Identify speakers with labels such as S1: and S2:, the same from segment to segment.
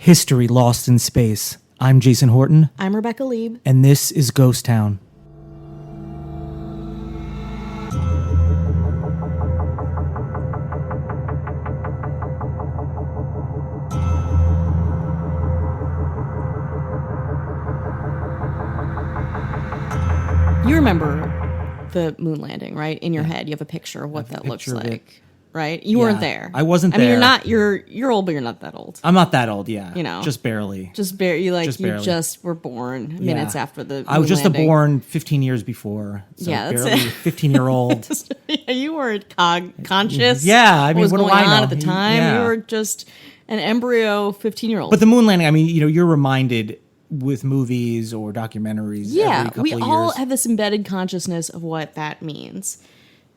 S1: History Lost in Space. I'm Jason Horton.
S2: I'm Rebecca Lieb.
S1: And this is Ghost Town.
S2: You remember the moon landing, right? In your head, you have a picture of what that looks like, right? You weren't there.
S1: I wasn't
S2: there. I mean,
S1: you're
S2: old, but you're not that old.
S1: I'm not that old, yeah.
S2: You know,
S1: just barely.
S2: You just were born minutes after the moon
S1: I was just
S2: landing.
S1: born 15 years before. So
S2: yeah, that's
S1: barely
S2: it.
S1: 15-year-old.
S2: Yeah, you weren't conscious.
S1: Yeah, I mean,
S2: what was
S1: what
S2: going
S1: do I know?
S2: on at the time?
S1: Yeah.
S2: You were just an embryo 15-year-old.
S1: But the moon landing, I mean, you're reminded with movies or documentaries every couple of years.
S2: We all have this embedded consciousness of what that means,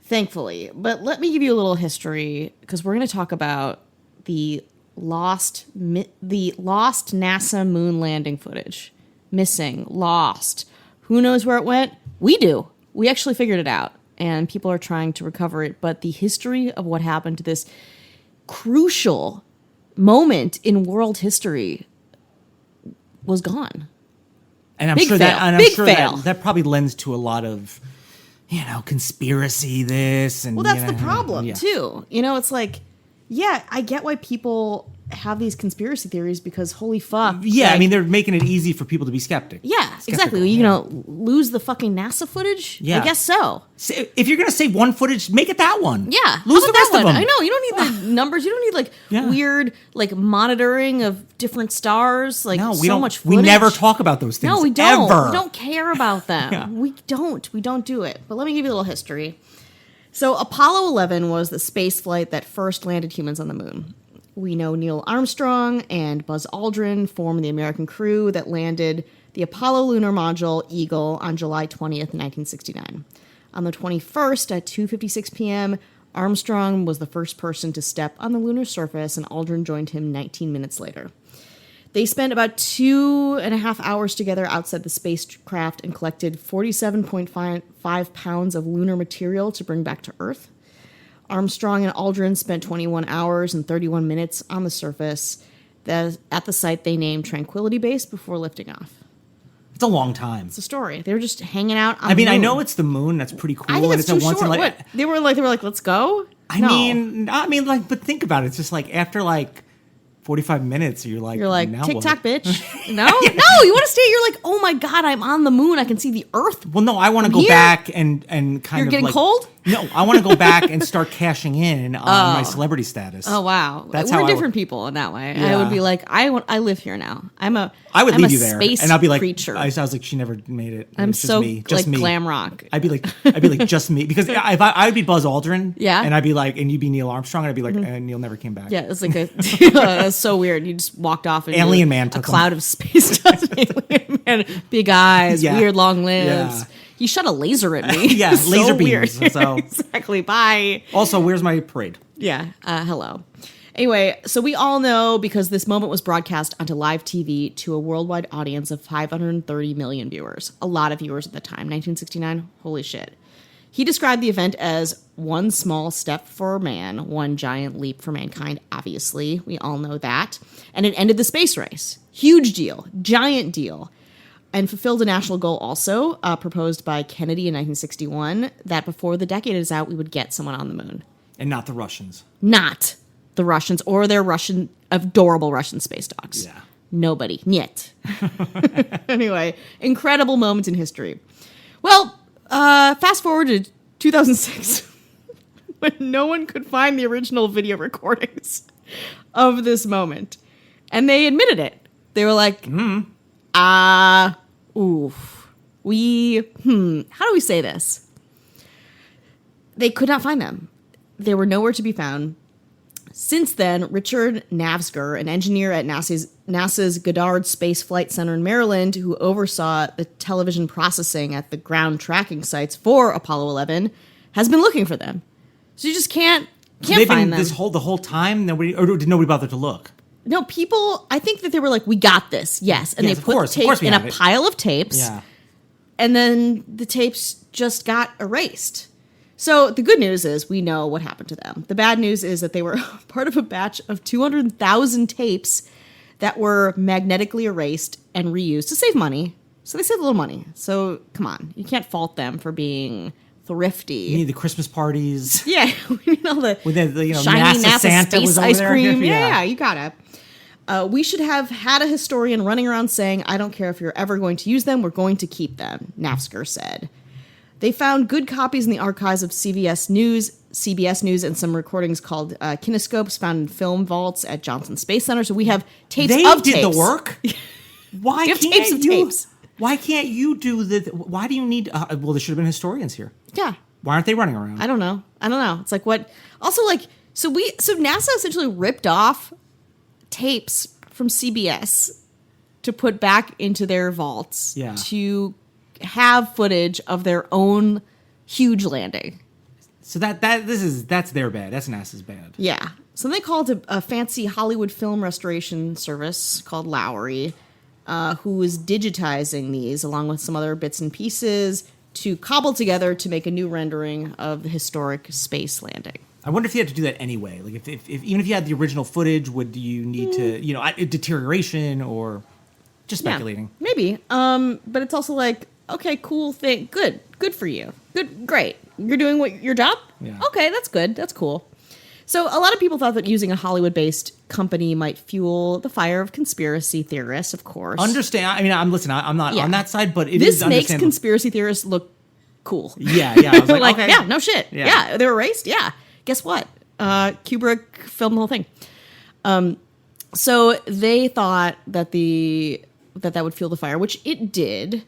S2: thankfully. But let me give you a little history, because we're going to talk about the lost NASA moon landing footage. Missing, lost. Who knows where it went? We do. We actually figured it out, and people are trying to recover it. But the history of what happened to this crucial moment in world history was gone.
S1: And I'm
S2: Big
S1: sure
S2: fail.
S1: that, and I'm
S2: Big
S1: sure
S2: fail.
S1: that probably lends to a lot of, conspiracy this and.
S2: Well, that's the problem too. It's like, yeah, I get why people have these conspiracy theories, because holy fuck.
S1: Yeah,
S2: like,
S1: I mean, they're making it easy for people to be skeptical.
S2: Yeah, exactly. You know, lose the fucking NASA footage?
S1: Yeah.
S2: I guess so.
S1: If you're going to save one footage, make it that one.
S2: Yeah.
S1: Lose
S2: How
S1: the
S2: about
S1: rest
S2: that
S1: of
S2: one?
S1: them.
S2: I know. You don't need the numbers. You don't need weird monitoring of different stars.
S1: No, we
S2: so
S1: don't.
S2: much footage.
S1: We never talk about those things.
S2: No, we don't.
S1: Ever.
S2: We don't care about them.
S1: Yeah.
S2: We don't do it. But let me give you a little history. So Apollo 11 was the space flight that first landed humans on the moon. We know Neil Armstrong and Buzz Aldrin formed the American crew that landed the Apollo lunar module Eagle on July 20th, 1969. On the 21st at 2:56 p.m., Armstrong was the first person to step on the lunar surface, and Aldrin joined him 19 minutes later. They spent about 2.5 hours together outside the spacecraft and collected 47.5 pounds of lunar material to bring back to Earth. Armstrong and Aldrin spent 21 hours and 31 minutes on the surface at the site they named Tranquility Base before lifting off.
S1: It's a long time.
S2: It's a story. They were just hanging out on the moon.
S1: I know it's the moon. That's pretty cool.
S2: I think
S1: and
S2: it's
S1: it's
S2: too
S1: a once
S2: short.
S1: in
S2: What? They were like, let's go?
S1: But think about it. It's just like after 45 minutes, you're like, now
S2: TikTok,
S1: what?
S2: bitch. No, no, you want to stay. You're like, oh my God, I'm on the moon. I can see the Earth.
S1: Well, no, I want to go back and kind of.
S2: You're getting cold?
S1: No, I want to go back and start cashing in on my celebrity status.
S2: Oh wow,
S1: That's
S2: we're
S1: how
S2: different people in that way.
S1: Yeah.
S2: I would be like, I live here now. I would
S1: leave you there,
S2: space
S1: and I'll be like,
S2: creature.
S1: I was like, she never made it.
S2: I'm
S1: It's
S2: so
S1: just me.
S2: glam rock.
S1: I'd be like, just me, because if I would be Buzz Aldrin,
S2: Yeah.
S1: and I'd be like, and you'd be Neil Armstrong, and I'd be like, and Neil never came back.
S2: Yeah, it's like that's so weird. You just walked off into
S1: Alien Man
S2: a
S1: took
S2: cloud of space dust. Alien Man, big eyes,
S1: Yeah.
S2: weird long limbs.
S1: Yeah.
S2: He shot a laser at me.
S1: Yeah,
S2: So
S1: laser
S2: weird.
S1: beams. So
S2: Exactly. Bye.
S1: also, where's my parade?
S2: Yeah. Hello. Anyway, so we all know, because this moment was broadcast onto live TV to a worldwide audience of 530 million viewers. A lot of viewers at the time. 1969. Holy shit. He described the event as one small step for man, one giant leap for mankind, obviously. We all know that. And it ended the space race. Huge deal. Giant deal. And fulfilled a national goal also, proposed by Kennedy in 1961, that before the decade is out, we would get someone on the moon.
S1: And not the Russians.
S2: Not the Russians or their adorable Russian space dogs.
S1: Yeah.
S2: Nobody. Niet. Anyway, incredible moment in history. Well, fast forward to 2006, when no one could find the original video recordings of this moment. And they admitted it. They were like, how do we say this? They could not find them. They were nowhere to be found. Since then, Richard Navsger, an engineer at NASA's Goddard Space Flight Center in Maryland, who oversaw the television processing at the ground tracking sites for Apollo 11, has been looking for them. So you just can't find them.
S1: The whole time, did nobody bother to look?
S2: No, people, I think that they were like, we got this, yes. And
S1: Yes,
S2: they
S1: of
S2: put
S1: course,
S2: the
S1: of course
S2: tape
S1: we
S2: in
S1: have
S2: a
S1: it.
S2: pile of tapes.
S1: Yeah.
S2: And then the tapes just got erased. So the good news is we know what happened to them. The bad news is that they were part of a batch of 200,000 tapes that were magnetically erased and reused to save money. So they saved a little money. So come on, you can't fault them for being thrifty.
S1: You need the Christmas parties.
S2: Yeah, we need all the,
S1: With
S2: shiny
S1: NASA Santa
S2: space
S1: was over
S2: ice
S1: there.
S2: cream. Yeah, you gotta. We should have had a historian running around saying, I don't care if you're ever going to use them, we're going to keep them, Nafzger said. They found good copies in the archives of CBS News, and some recordings called kinescopes found in film vaults at Johnson Space Center. So we have tapes
S1: They
S2: of
S1: did
S2: tapes.
S1: the work? Why
S2: We have
S1: can't
S2: tapes of
S1: you?
S2: tapes.
S1: Why can't you do the? Why do you need? Well, there should have been historians here.
S2: Yeah.
S1: Why aren't they running around?
S2: I don't know. It's like what? Also, like, so NASA essentially ripped off tapes from CBS to put back into their vaults to have footage of their own huge landing.
S1: So that's their bad. That's NASA's bad.
S2: Yeah. So they called a fancy Hollywood film restoration service called Lowry, who was digitizing these along with some other bits and pieces to cobble together to make a new rendering of the historic space landing.
S1: I wonder if you had to do that anyway. Like, if even if you had the original footage, would you need to, deterioration or just speculating?
S2: Yeah, maybe. But it's also like, okay, cool thing. Good for you. Great. You're doing your job?
S1: Yeah.
S2: Okay, that's good. That's cool. So a lot of people thought that using a Hollywood-based company might fuel the fire of conspiracy theorists, of course.
S1: Understand? I mean, I'm not on that side, but
S2: this makes conspiracy theorists look cool.
S1: Yeah. I was like, okay.
S2: Yeah, no shit.
S1: Yeah.
S2: Yeah, they were erased. Yeah. Guess what? Kubrick filmed the whole thing. So they thought that that would fuel the fire, which it did.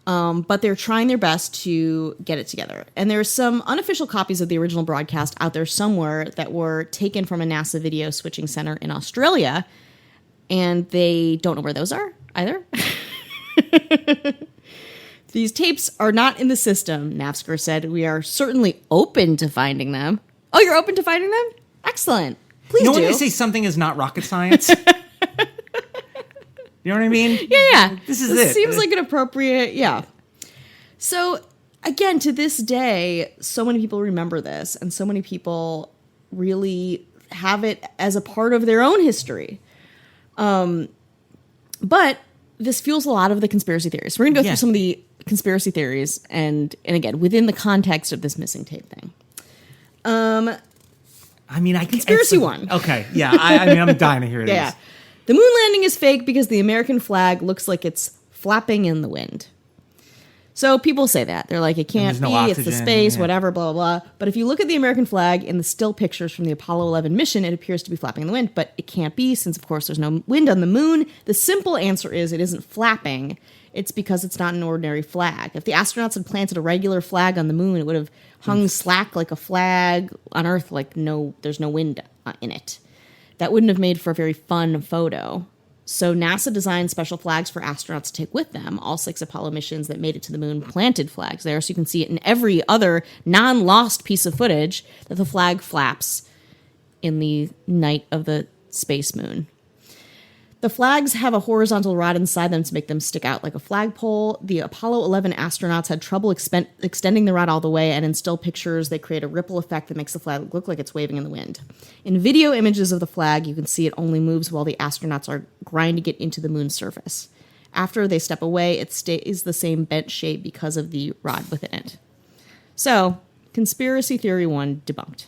S2: But they're trying their best to get it together. And there's some unofficial copies of the original broadcast out there somewhere that were taken from a NASA video switching center in Australia. And they don't know where those are either. These tapes are not in the system, Nafzger said. We are certainly open to finding them. Oh, you're open to finding them? Excellent. Please do.
S1: When they say something is not rocket science? You know what I mean?
S2: Yeah.
S1: This it.
S2: Seems like an appropriate, yeah. So, again, to this day, so many people remember this, and so many people really have it as a part of their own history. But this fuels a lot of the conspiracy theories. We're going to go through some of the conspiracy theories, and again, within the context of this missing tape thing. Conspiracy one.
S1: Okay, yeah. I'm dying to hear this.
S2: Yeah. The moon landing is fake because the American flag looks like it's flapping in the wind. So people say that. They're like, it can't be, it's the space, whatever, blah, blah, blah. But if you look at the American flag in the still pictures from the Apollo 11 mission, it appears to be flapping in the wind, but it can't be since, of course, there's no wind on the moon. The simple answer is it isn't flapping. It's because it's not an ordinary flag. If the astronauts had planted a regular flag on the moon, it would have hung slack like a flag on Earth, like there's no wind in it. That wouldn't have made for a very fun photo. So NASA designed special flags for astronauts to take with them. All 6 Apollo missions that made it to the moon planted flags there, so you can see it in every other non-lost piece of footage that the flag flaps in the night of the space moon. The flags have a horizontal rod inside them to make them stick out like a flagpole. The Apollo 11 astronauts had trouble extending the rod all the way, and in still pictures, they create a ripple effect that makes the flag look like it's waving in the wind. In video images of the flag, you can see it only moves while the astronauts are grinding it into the moon's surface. After they step away, it stays the same bent shape because of the rod within it. So, conspiracy theory 1 debunked.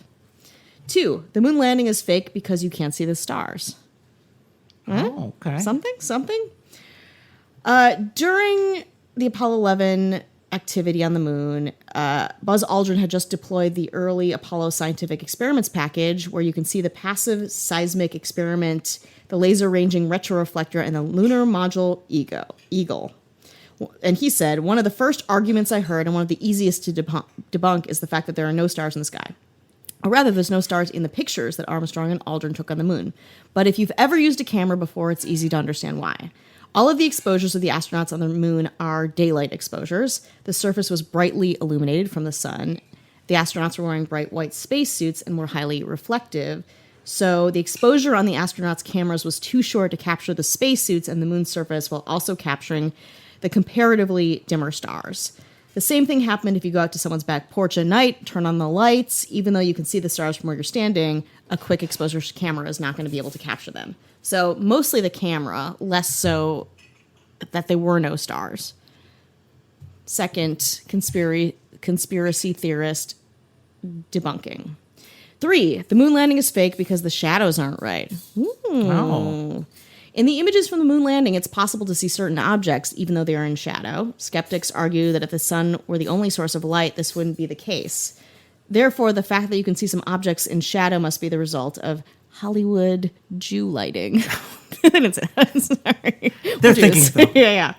S2: 2, the moon landing is fake because you can't see the stars.
S1: Oh, okay.
S2: Something. During the Apollo 11 activity on the moon, Buzz Aldrin had just deployed the early Apollo scientific experiments package, where you can see the passive seismic experiment, the laser ranging retroreflector, and the lunar module Eagle. And he said, one of the first arguments I heard, and one of the easiest to debunk, is the fact that there are no stars in the sky. Or rather, there's no stars in the pictures that Armstrong and Aldrin took on the moon. But if you've ever used a camera before, it's easy to understand why. All of the exposures of the astronauts on the moon are daylight exposures. The surface was brightly illuminated from the sun. The astronauts were wearing bright white spacesuits and were highly reflective. So the exposure on the astronauts' cameras was too short to capture the spacesuits and the moon's surface while also capturing the comparatively dimmer stars. The same thing happened if you go out to someone's back porch at night, turn on the lights, even though you can see the stars from where you're standing, a quick exposure camera is not going to be able to capture them. So mostly the camera, less so that there were no stars. Second, conspiracy theorist debunking. 3, the moon landing is fake because the shadows aren't right.
S1: Oh.
S2: In the images from the moon landing, it's possible to see certain objects, even though they are in shadow. Skeptics argue that if the sun were the only source of light, this wouldn't be the case. Therefore, the fact that you can see some objects in shadow must be the result of Hollywood Jew lighting. Sorry.
S1: They're thinking so.
S2: Yeah.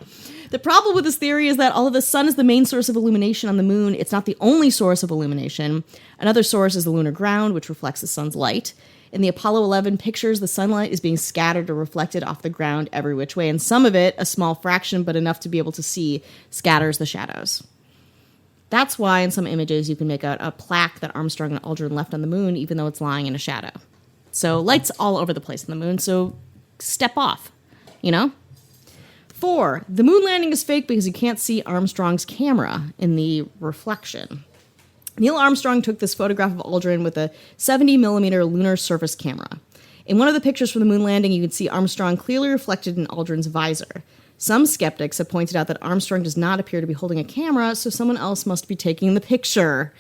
S2: The problem with this theory is that although the sun is the main source of illumination on the moon, it's not the only source of illumination. Another source is the lunar ground, which reflects the sun's light. In the Apollo 11 pictures, the sunlight is being scattered or reflected off the ground every which way, and some of it, a small fraction but enough to be able to see, scatters the shadows. That's why in some images you can make out a plaque that Armstrong and Aldrin left on the moon, even though it's lying in a shadow. So light's all over the place on the moon, so step off, you know? 4, the moon landing is fake because you can't see Armstrong's camera in the reflection. Neil Armstrong took this photograph of Aldrin with a 70-millimeter lunar surface camera. In one of the pictures from the moon landing, you can see Armstrong clearly reflected in Aldrin's visor. Some skeptics have pointed out that Armstrong does not appear to be holding a camera, so someone else must be taking the picture.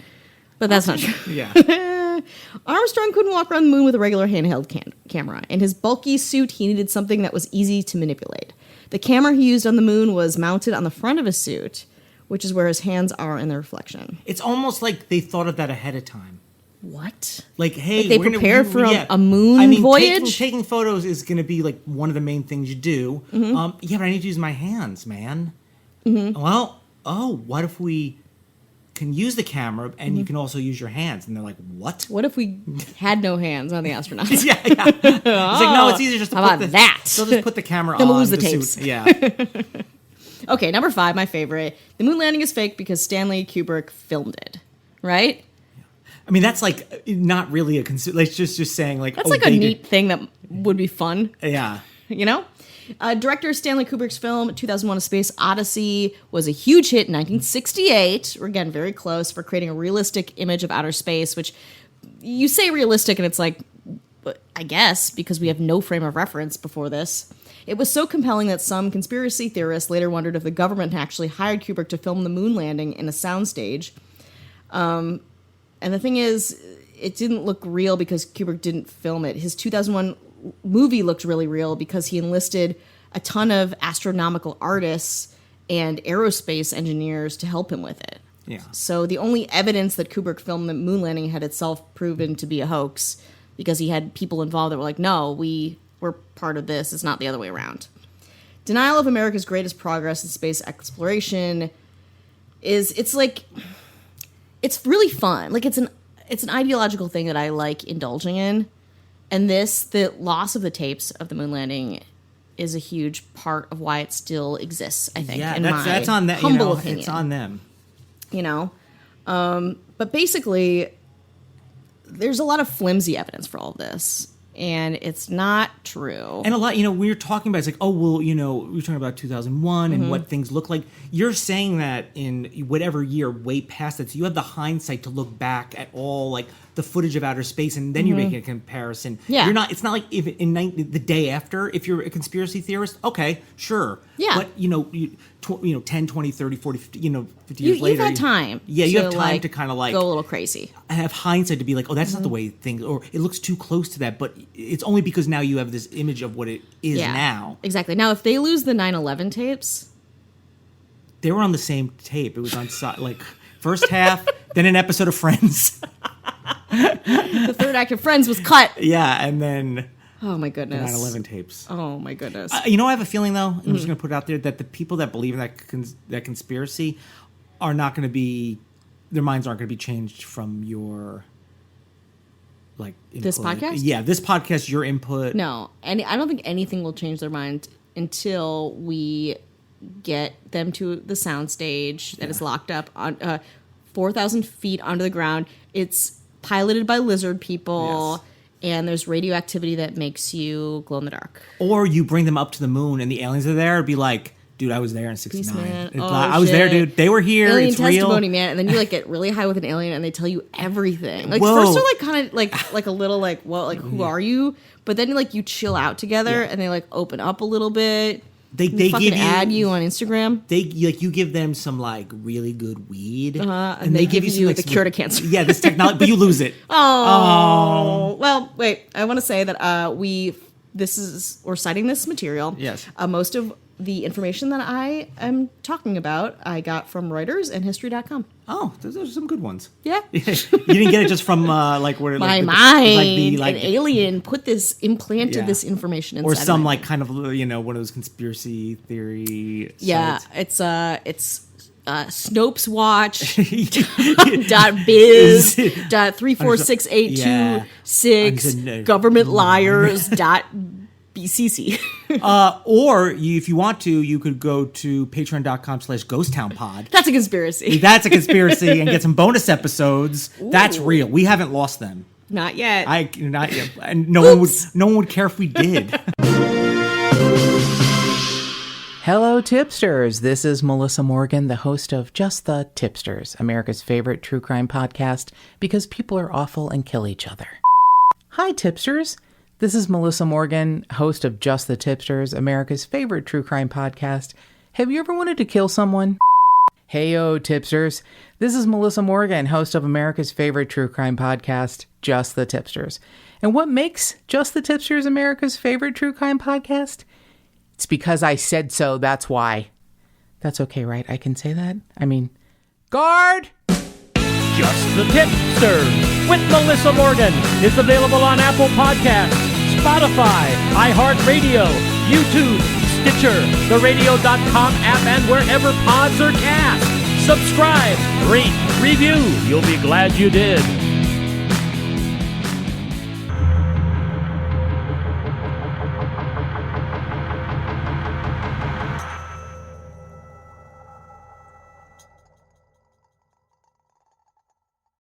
S2: But that's not true.
S1: Yeah.
S2: Armstrong couldn't walk around the moon with a regular handheld camera. In his bulky suit, he needed something that was easy to manipulate. The camera he used on the moon was mounted on the front of his suit, which is where his hands are in the reflection.
S1: It's almost like they thought of that ahead of time.
S2: What?
S1: Like, hey,
S2: Like they prepared for a moon voyage?
S1: Taking photos is going to be like one of the main things you do.
S2: Mm-hmm.
S1: Yeah, but I need to use my hands, man. Mm-hmm. Well, what if we can use the camera and you can also use your hands? And they're like, what?
S2: What if we had no hands on the astronauts?
S1: yeah. It's like, no, it's easier just to
S2: How about that?
S1: They'll just put the camera
S2: Then
S1: on.
S2: we'll lose the tapes.
S1: Suit. Yeah.
S2: Okay, number 5, my favorite. The moon landing is fake because Stanley Kubrick filmed it, right?
S1: I mean, that's like not really a like just saying like
S2: That's like a neat thing that would be fun.
S1: Yeah.
S2: You know? Director Stanley Kubrick's film 2001: A Space Odyssey was a huge hit in 1968. We're again very close for creating a realistic image of outer space, which you say realistic and it's like, I guess, because we have no frame of reference before this. It was so compelling that some conspiracy theorists later wondered if the government had actually hired Kubrick to film the moon landing in a soundstage. And the thing is, it didn't look real because Kubrick didn't film it. His 2001 movie looked really real because he enlisted a ton of astronomical artists and aerospace engineers to help him with it.
S1: Yeah.
S2: So the only evidence that Kubrick filmed the moon landing had itself proven to be a hoax because he had people involved that were like, no, we're part of this. It's not the other way around. Denial of America's greatest progress in space exploration it's really fun. Like it's an ideological thing that I like indulging in. And the loss of the tapes of the moon landing is a huge part of why it still exists, I think.
S1: Yeah,
S2: in
S1: that's on that.
S2: Humble opinion.
S1: It's on them.
S2: You know? But basically, there's a lot of flimsy evidence for all of this. And it's not true.
S1: And a lot, we were talking about, it's like, oh, well, we were talking about 2001 and what things look like. You're saying that in whatever year, way past that. So you have the hindsight to look back at all, like, the footage of outer space, and then you're making a comparison.
S2: Yeah.
S1: It's not like if the day after, if you're a conspiracy theorist, okay, sure.
S2: Yeah.
S1: But, 10, 20, 30, 40, 50 years later.
S2: You've had time.
S1: Yeah, you have time to kind of like
S2: go a little crazy.
S1: Have hindsight to be like, oh, that's not the way things, or it looks too close to that. But it's only because now you have this image of what it is now.
S2: Exactly. Now, if they lose the 9/11 tapes,
S1: they were on the same tape. It was on like first half, then an episode of Friends.
S2: the third act of Friends was cut.
S1: Yeah, and then
S2: oh my goodness,
S1: 9/11 tapes.
S2: Oh my goodness.
S1: I have a feeling though, and I'm just going to put it out there that the people that believe in that conspiracy are not going to be, their minds aren't going to be changed from your like input.
S2: This podcast.
S1: Yeah, this podcast, your input.
S2: No, and I don't think anything will change their mind until we get them to the soundstage that is locked up on 4,000 feet under the ground. It's piloted by lizard people, and there's radioactivity that makes you glow in the dark.
S1: Or you bring them up to the moon and the aliens are there, it'd be like, Dude, I was there in 69.
S2: man.
S1: I was there, dude. They were here.
S2: Alien
S1: it's
S2: testimony,
S1: real.
S2: man. And then you like get really high with an alien, and they tell you everything. Like
S1: Whoa.
S2: first they're like kind of like a little like, well, like who are you? But then like you chill out together, and they like open up a little bit.
S1: They
S2: fucking
S1: give you
S2: add you on Instagram.
S1: They like you give them some like really good weed,
S2: and they give you
S1: some, like,
S2: the cure to cancer.
S1: Yeah, this technology, but you lose it.
S2: Oh. Well, wait. I want to say that we're citing this material.
S1: Yes.
S2: Most of the information that I am talking about, I got from Reuters and History.com.
S1: Oh, those are some good ones.
S2: Yeah.
S1: You didn't get it just from like where
S2: My
S1: like,
S2: mind, an alien implanted this information inside
S1: or some
S2: of my
S1: like kind of one of those conspiracy theory.
S2: Yeah,
S1: sites.
S2: it's Snopes Watch .biz .34682 government liars .bcc.
S1: Or if you want to, you could go to patreon.com/ghosttownpod.
S2: That's a conspiracy.
S1: That's a conspiracy, and get some bonus episodes. Ooh. That's real. We haven't lost them.
S2: Not yet.
S1: Not yet. And no one would care if we did.
S3: Hello, tipsters. This is Melissa Morgan, the host of Just the Tipsters, America's favorite true crime podcast, because people are awful and kill each other. Hi, tipsters. This is Melissa Morgan, host of Just the Tipsters, America's favorite true crime podcast. Have you ever wanted to kill someone? Heyo, tipsters. This is Melissa Morgan, host of America's favorite true crime podcast, Just the Tipsters. And what makes Just the Tipsters America's favorite true crime podcast? It's because I said so, that's why. That's okay, right? I can say that? I mean, guard!
S4: Just the Tipsters with Melissa Morgan is available on Apple Podcasts, Spotify, iHeartRadio, YouTube, Stitcher, theradio.com app, and wherever pods are cast. Subscribe, rate, review. You'll be glad you did.